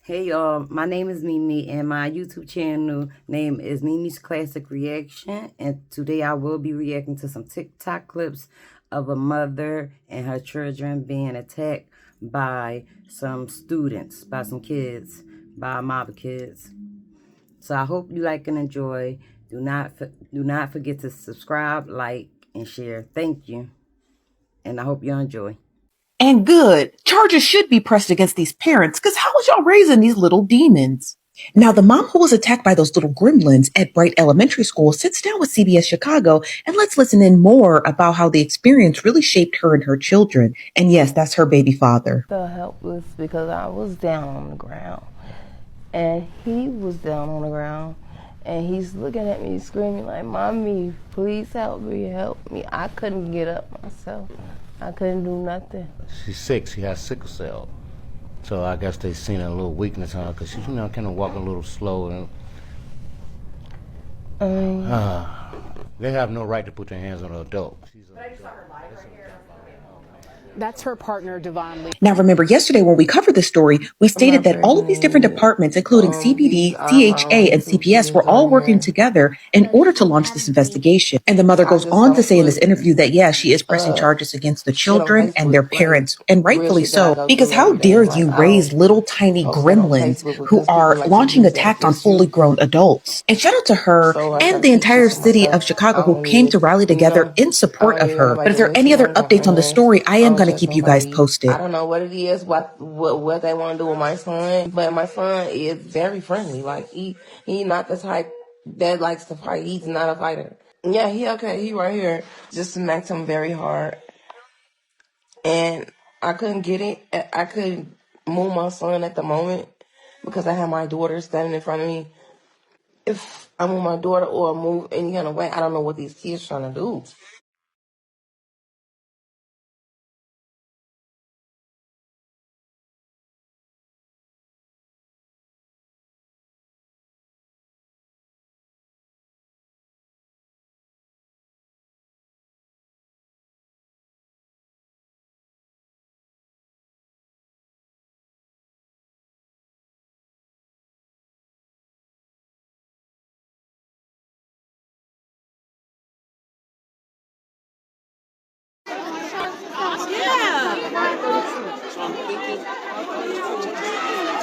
Hey y'all, my name is Mimi and my YouTube channel name is Mimi's Classic Reaction, and today I will be reacting to some TikTok clips of a mother and her children being attacked by some students, by some kids, by a mob of kids. So I hope you like and enjoy. Do not forget to subscribe, like, and share. Thank you. And I hope you enjoy. And good. Charges should be pressed against these parents, because how was y'all raising these little demons? Now, the mom who was attacked by those little gremlins at Bright Elementary School sits down with CBS Chicago, and let's listen in more about how the experience really shaped her and her children. And yes, that's her baby father. I felt helpless because I was down on the ground, and he was down on the ground, and he's looking at me screaming like, "Mommy, please help me, help me." I couldn't get up myself. I couldn't do nothing. She's sick. She has sickle cell. So I guess they seen a little weakness on her because she's, kind of walking a little slow. And they have no right to put their hands on an adult. That's her partner, Devon Lee. Now, remember, yesterday when we covered this story, we stated that all of these different departments, including CPD, CHA, and CPS, were all working together in order to launch this investigation. And the mother goes on to say in this interview that, yeah, she is pressing charges against the children and their parents, and rightfully so, because how dare you raise little tiny gremlins who are launching attacks on fully grown adults? And shout out to her and the entire city of Chicago who came to rally together in support of her. But if there are any other updates on the story, I am going to keep you guys posted. I don't know what it is, what they want to do with my son, but my son is very friendly. Like he not the type that likes to fight. He's not a fighter. Yeah, he okay. He right here. Just smacked him very hard, and I couldn't get it. I couldn't move my son at the moment because I had my daughter standing in front of me. If I move my daughter or move any kind of way, I don't know what these kids trying to do.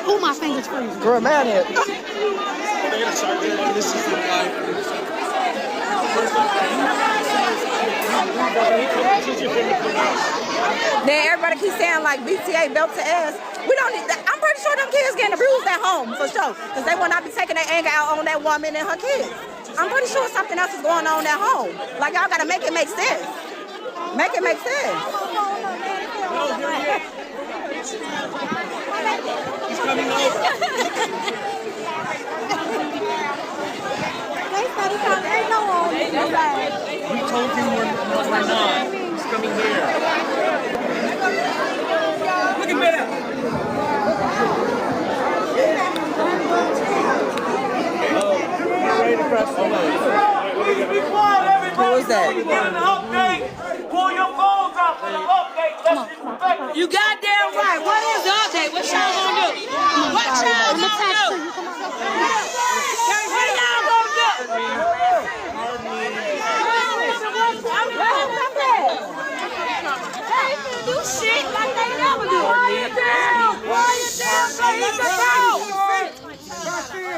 Oh, my fingers freezing. Girl, man, it. Then everybody keeps saying like BTA belt to ass. We don't need that. I'm pretty sure them kids getting abused at home for sure, because they will not be taking their anger out on that woman and her kids. I'm pretty sure something else is going on at home. Like y'all gotta make it make sense. Make it make sense. He's coming over. We told him we're not. He's coming here. Look at that. Ready to press the Please be quiet, everybody. Who is that? We're getting an update. Pull your phones out for the update. Let's respect it. You goddamn right. What is the update? What y'all gonna do? What y'all gonna do? What y'all gonna do? Do shit like they never do. Quiet down. Quiet down. Let the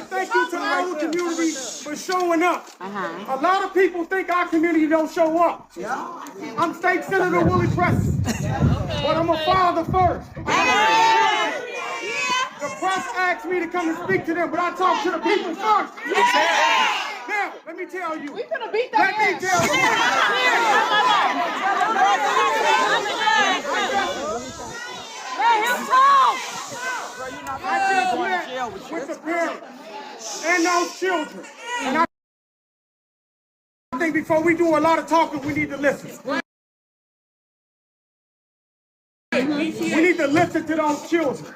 Thank you to the whole community for showing up. A lot of people think our community don't show up. I'm State Senator Willie Preston, but I'm a father first. The press asked me to come and speak to them, but I talk to the people first. Now, let me tell you. Let me tell you. Let him talk. I just met with the parents and those children. And I think before we do a lot of talking, we need to listen. We need to listen to those children.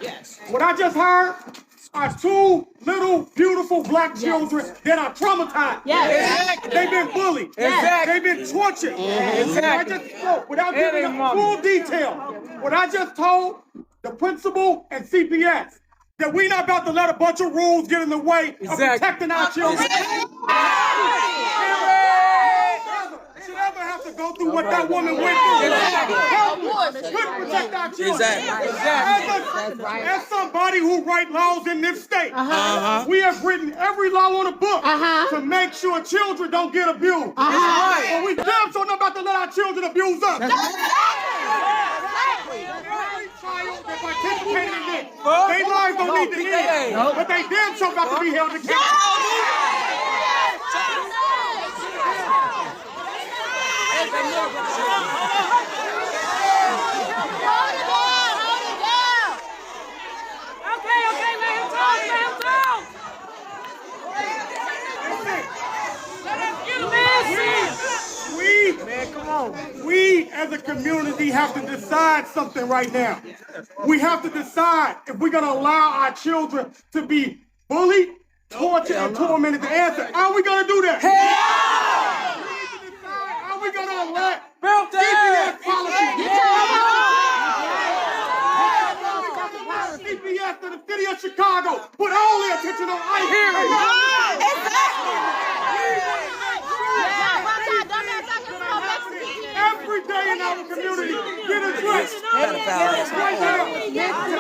What I just heard are two little, beautiful black children that are traumatized. Exactly. They've been bullied. Exactly. They've been tortured. I just spoke without giving them full detail. What I just told the principal and CPS, That we not about to let a bunch of rules get in the way of protecting our children. Should ever have to go through what that woman went through. Couldn't protect our children. As somebody who writes laws in this state, we have written every law on the book to make sure children don't get abused. But we damn sure not about to let our children abuse us. Every child that participated in this, their lives don't need to end, but they damn sure got to be held accountable. We as a community have to decide something right now. We have to decide if we're going to allow our children to be bullied, tortured, and tormented to answer. Are we going to do that? We need to decide, are we going to let CPS policy CPS to the city of Chicago put all their attention on ICE? Every day in our community, get addressed. Right now,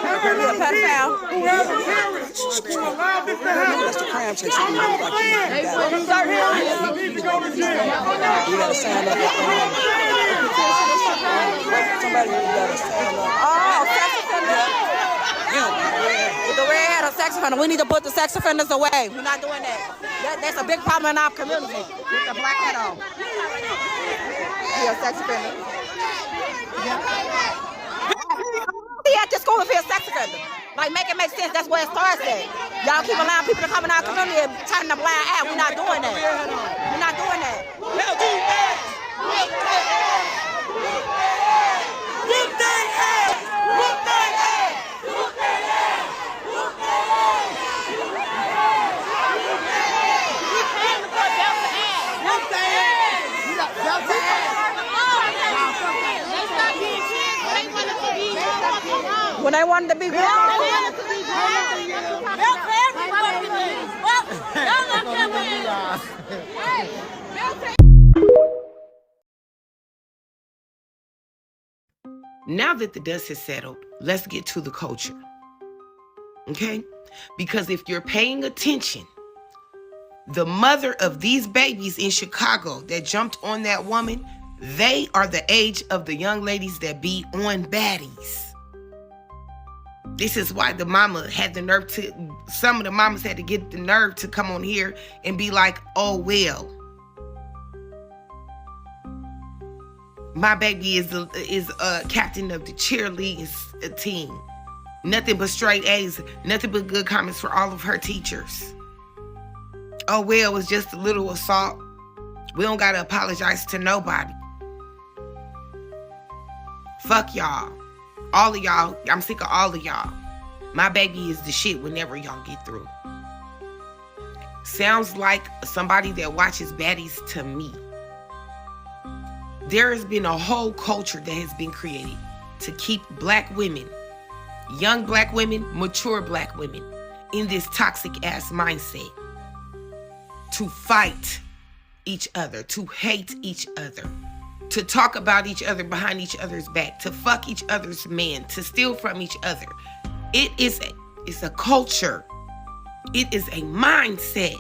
every little kid who has a parent who allowed this to happen. I'm not saying that parents need to go to jail. You gotta stand up. Somebody gotta stand up. Oh, sex offender. The red hat of sex offender. We need to put the sex offenders away. We're not doing that. That's a big problem in our community with the black hat on. He a sex offender. He at the school if he's a sex offender. Like, make it make sense. That's where it starts at. Y'all keep allowing people to come in our community and turn the blind eye. We're not doing that. We're not doing that. When I wanted to be grown. Now that the dust has settled, let's get to the culture. Okay? Because if you're paying attention, the mother of these babies in Chicago that jumped on that woman, they are the age of the young ladies that be on baddies. This is why the mama had the nerve to, some of the mamas had to get the nerve to come on here and be like, oh, well, my baby is a captain of the cheerleading team. Nothing but straight A's, nothing but good comments for all of her teachers. Oh, well, it was just a little assault. We don't got to apologize to nobody. Fuck y'all. All of y'all, I'm sick of all of y'all. My baby is the shit whenever y'all get through. Sounds like somebody that watches baddies to me. There has been a whole culture that has been created to keep black women, young black women, mature black women, in this toxic ass mindset. To fight each other, to hate each other, to talk about each other behind each other's back, to fuck each other's men, to steal from each other. It's a culture. It is a mindset.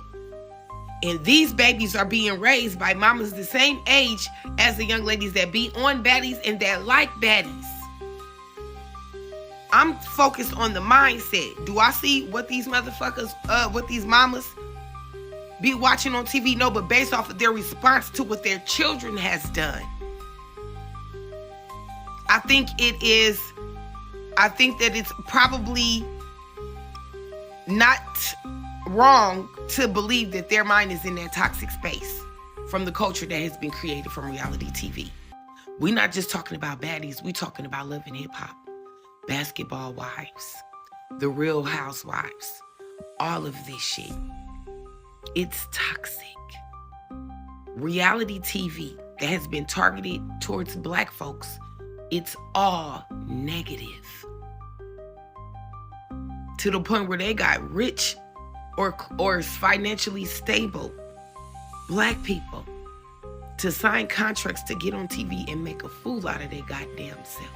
And these babies are being raised by mamas the same age as the young ladies that be on baddies and that like baddies. I'm focused on the mindset. Do I see what these motherfuckers, what these mamas be watching on TV? No, but based off of their response to what their children has done. I think that it's probably not wrong to believe that their mind is in that toxic space from the culture that has been created from reality TV. We're not just talking about baddies. We're talking about Love and Hip Hop, Basketball Wives, The Real Housewives, all of this shit. It's toxic. Reality TV that has been targeted towards black folks, it's all negative. to the point where they got rich or financially stable black people to sign contracts to get on TV and make a fool out of their goddamn self.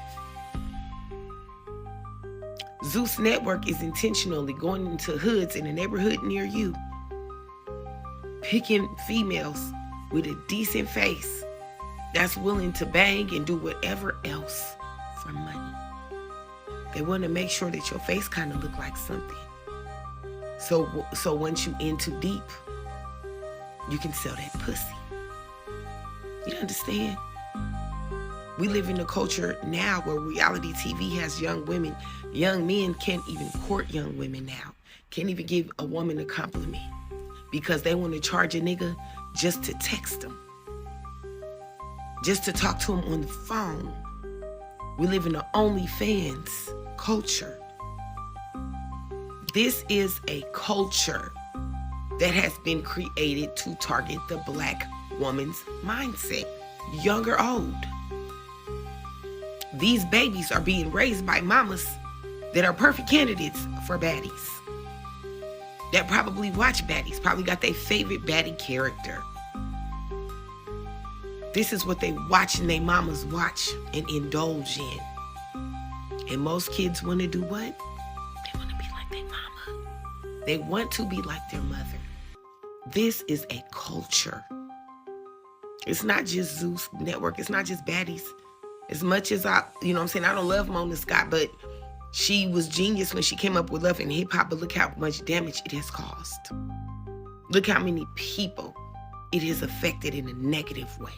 Zeus Network is intentionally going into hoods in a neighborhood near you, picking females with a decent face that's willing to bang and do whatever else for money. They want to make sure that your face kind of look like something. So once you in too deep, you can sell that pussy. You understand? We live in a culture now where reality TV has young women. Young men can't even court young women now. Can't even give a woman a compliment because they want to charge a nigga just to text them, just to talk to him on the phone. We live in an OnlyFans culture. This is a culture that has been created to target the black woman's mindset, young or old. These babies are being raised by mamas that are perfect candidates for baddies, that probably watch baddies, probably got their favorite baddie character. This is what they watch and their mamas watch and indulge in. And most kids want to do what? They want to be like their mama. They want to be like their mother. This is a culture. It's not just Zeus Network. It's not just baddies. As much as I don't love Mona Scott, but she was genius when she came up with Love and Hip Hop, but look how much damage it has caused. Look how many people it has affected in a negative way.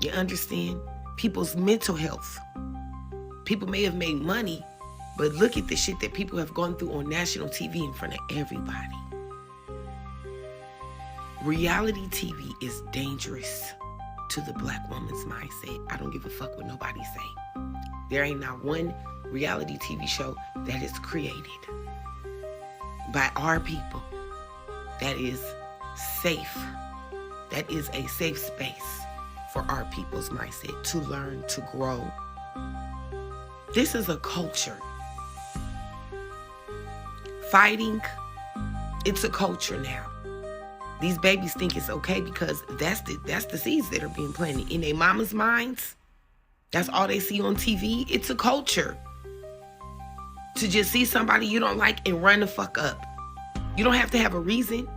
You understand? People's mental health. People may have made money, but look at the shit that people have gone through on national TV in front of everybody. Reality TV is dangerous to the black woman's mindset. I don't give a fuck what nobody say. There ain't not one reality TV show that is created by our people that is safe. That is a safe space for our people's mindset to learn, to grow. This is a culture. Fighting, it's a culture now. These babies think it's okay because that's the seeds that are being planted in their mama's minds. That's all they see on TV. It's a culture. To just see somebody you don't like and run the fuck up. You don't have to have a reason.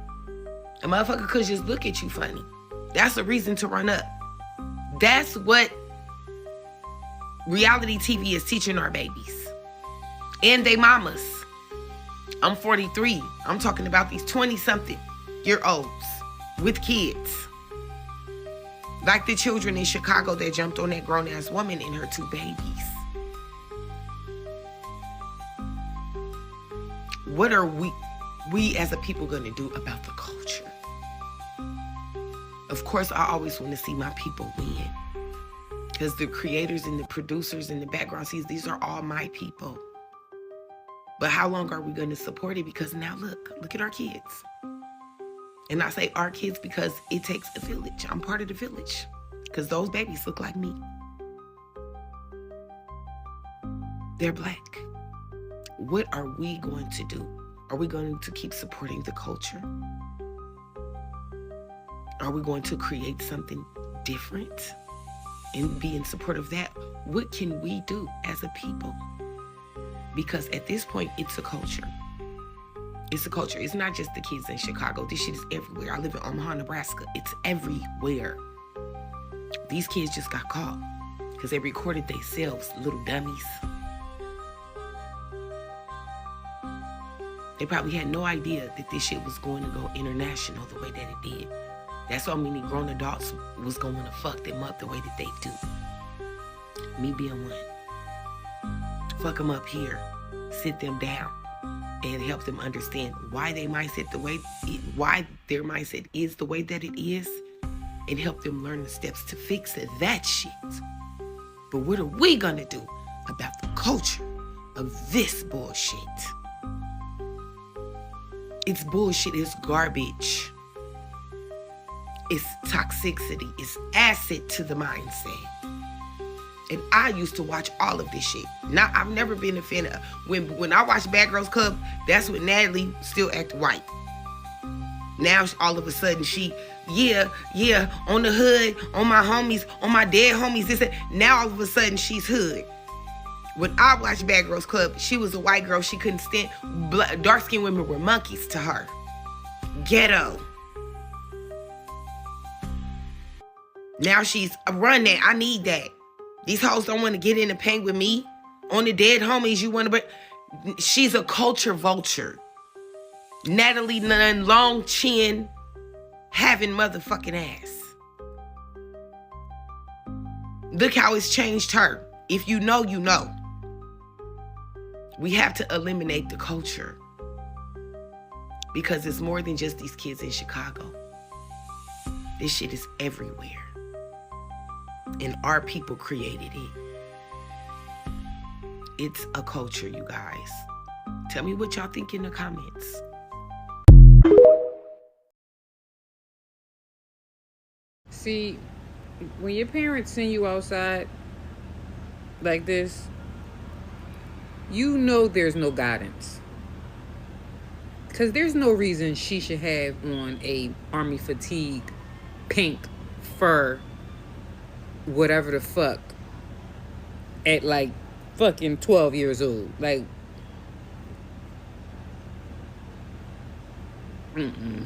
A motherfucker could just look at you funny. That's a reason to run up. That's what reality TV is teaching our babies. And they mamas. I'm 43. I'm talking about these 20-something-year-olds with kids. Like the children in Chicago that jumped on that grown-ass woman and her 2 babies. What are we as a people going to do about the culture? Of course, I always want to see my people win. Because the creators and the producers and the background scenes, these are all my people. But how long are we going to support it? Because now look at our kids. And I say our kids because it takes a village. I'm part of the village. Because those babies look like me. They're black. What are we going to do? Are we going to keep supporting the culture? Are we going to create something different and be in support of that? What can we do as a people? Because at this point, it's a culture. It's a culture. It's not just the kids in Chicago. This shit is everywhere. I live in Omaha, Nebraska. It's everywhere. These kids just got caught because they recorded themselves, little dummies. They probably had no idea that this shit was going to go international the way that it did. That's how many grown adults was going to fuck them up the way that they do. Me being one. Fuck them up here. Sit them down. And help them understand why their mindset is the way that it is, and help them learn the steps to fix that shit. But what are we gonna do about the culture of this bullshit? It's bullshit, it's garbage. It's toxicity, it's acid to the mindset. And I used to watch all of this shit. Now, I've never been a fan of... When I watch Bad Girls Club, that's when Natalie still act white. Now, all of a sudden, she... Yeah, on the hood, on my homies, on my dead homies, this and... Now, all of a sudden, she's hood. When I watched Bad Girls Club, she was a white girl. She couldn't stand... Dark-skinned women were monkeys to her. Ghetto. Now she's... Run that. I need that. These hoes don't want to get in the paint with me. On the dead homies, you want to... She's a culture vulture. Natalie Nunn, long chin, having motherfucking ass. Look how it's changed her. If you know, you know. We have to eliminate the culture. Because it's more than just these kids in Chicago. This shit is everywhere. And our people created it. It's a culture, you guys. Tell me what y'all think in the comments. See, when your parents send you outside like this, you know there's no guidance. Because there's no reason she should have on a army fatigue, pink fur, whatever the fuck, at like fucking 12 years old. Like,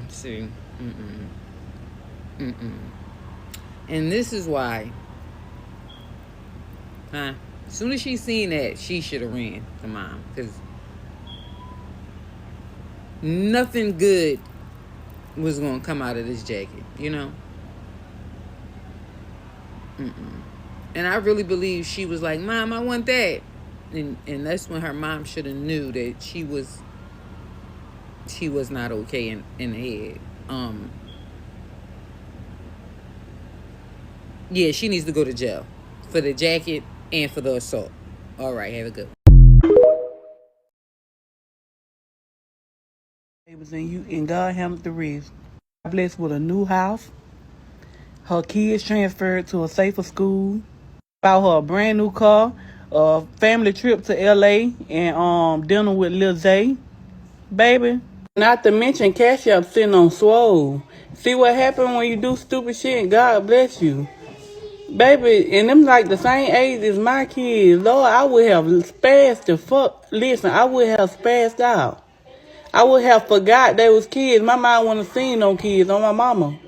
see, And this is why, as soon as she seen that, she should have ran to mom. Because nothing good was going to come out of this jacket, you know? And I really believe she was like, Mom, I want that. And that's when her mom should have knew that she was not okay in the head. Yeah, she needs to go to jail for the jacket and for the assault. All right, have a good one. And God help the rest. Blessed with a new house. Her kids transferred to a safer school. Bought her a brand new car. A family trip to LA and dinner with Lil Zay. Baby. Not to mention Cash App sitting on swole. See what happened when you do stupid shit? God bless you. Baby, and them like the same age as my kids. Lord, I would have spazzed the fuck. Listen, I would have spazzed out. I would have forgot they was kids. My mind wouldn't have seen no kids on my mama.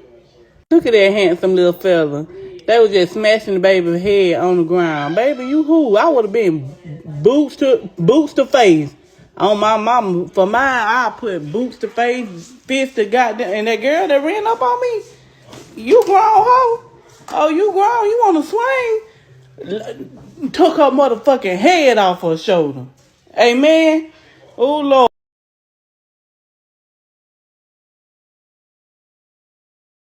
Look at that handsome little fella. They was just smashing the baby's head on the ground. Baby, you who? I would have been boots to face. On my mama. For mine, I put boots to face, fist to goddamn. And that girl that ran up on me, you grown hoe? Oh, you grown? You want to swing? Took her motherfucking head off her shoulder. Amen? Oh, Lord.